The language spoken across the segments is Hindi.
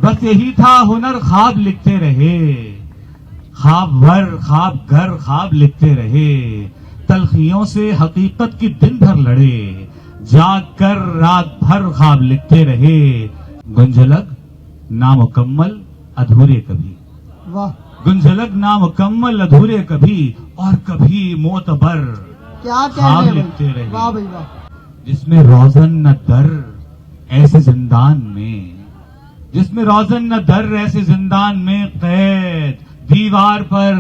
बस यही था हुनर, ख्वाब लिखते रहे, ख्वाब वर ख्वाब घर ख्वाब लिखते रहे, तलखियों से हकीकत की दिन भर लड़े, जाग कर रात भर ख्वाब लिखते रहे। गुंजलक नामुकम्मल अधूरे कभी, वाह गुंजलक नामुकम्मल अधूरे कभी, और कभी मोतबर क्या ख्वाब कहने लिखते भाई, रहे। वाह भाई वाह। जिसमें रोजन न दर ऐसे जिंदान में, जिसमें रोजन न दर ऐसे जिंदान में, कैद दीवार पर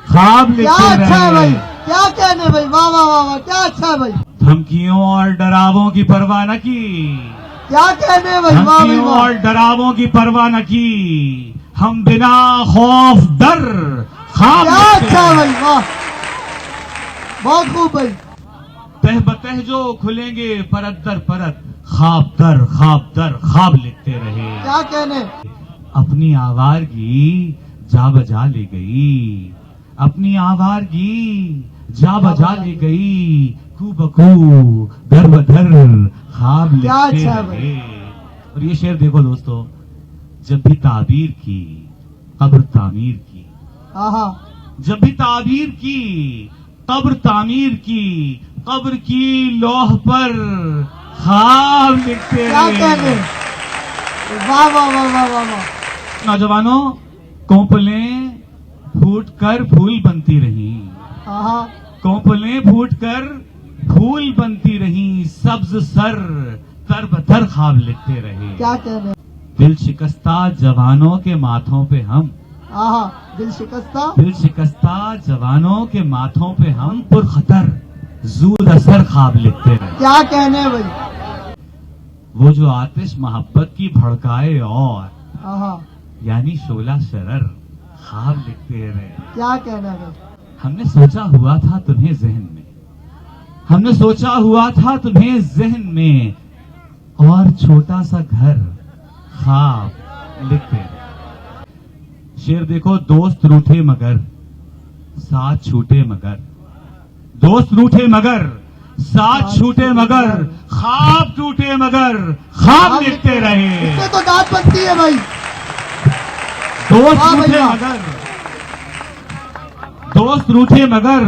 ख्वाब क्या लिखते अच्छा है भाई, रहे। क्या कहने भाई, वाह वाह वाह वाह, क्या अच्छा है भाई, धमकियों और डरावों की परवाह न की, क्या कहने भाई, वाह भाई धमकियों वाह। और डरावों की परवाह न की, हम बिना खौफ डर ख्वाब क्या लिखते अच्छा है रहे। भाई, वाह बहुत खूब भाई। तह बतह जो खुलेंगे परत दर परत, ख्वाब दर ख्वाब लिखते रहे। क्या कहने, अपनी आवारगी जा बजा ले गई, अपनी आवारगी जा बजा ले गई, कू बकू दर बदर ख्वाब क्या लिखते अच्छा है भाई। रहे। और ये शेर देखो दोस्तों, जब भी ताबीर की कब्र तामीर की, आहा जब भी ताबीर की कब्र तामीर की, कब्र की लौह पर ख्वाब लिखते क्या कहने, रहे। वाह वाह वाह वाह वाह वाह। नौजवानों, कोंपलें फूट कर फूल बनती रही, आहा कोंपलें फूट कर फूल बनती रही, सब्ज सर तर बतर ख्वाब लिखते रहे। क्या कहने, दिल शिकस्ता जवानों के माथों पे हम, आहा दिल शिकस्ता, दिल शिकस्ता जवानों के माथों पे हम, पुरखतर जूद असर ख्वाब लिखते रहे। क्या कहने भाई, वो जो आतिश मोहब्बत की भड़काए, और आहा यानी शोला शरर ख्वाब लिखते रहे। क्या कहना भाई, हमने सोचा हुआ था तुम्हें जहन में, हमने सोचा हुआ था तुम्हें जहन में, और छोटा सा घर ख्वाब लिखते रहे। शेर देखो, दोस्त रूठे मगर साथ छूटे मगर, दोस्त रूठे मगर साथ छूटे मगर, ख्वाब टूटे मगर ख्वाब लिखते रहे। इससे तो दांत बनती है भाई, दोस्त वाह रूठे भैया। मगर, दोस्त रूठे मगर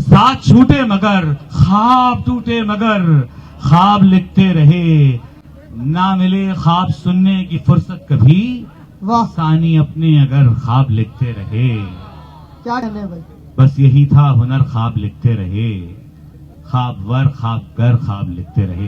साथ छूटे मगर, ख्वाब टूटे मगर ख्वाब लिखते रहे। ना मिले ख्वाब सुनने की फुर्सत कभी, वाह सानी अपने अगर ख्वाब लिखते रहे। क्या कहने भाई, बस यही था हुनर, ख्वाब लिखते रहे, ख्वाब वर ख्वाब घर ख्वाब लिखते रहे।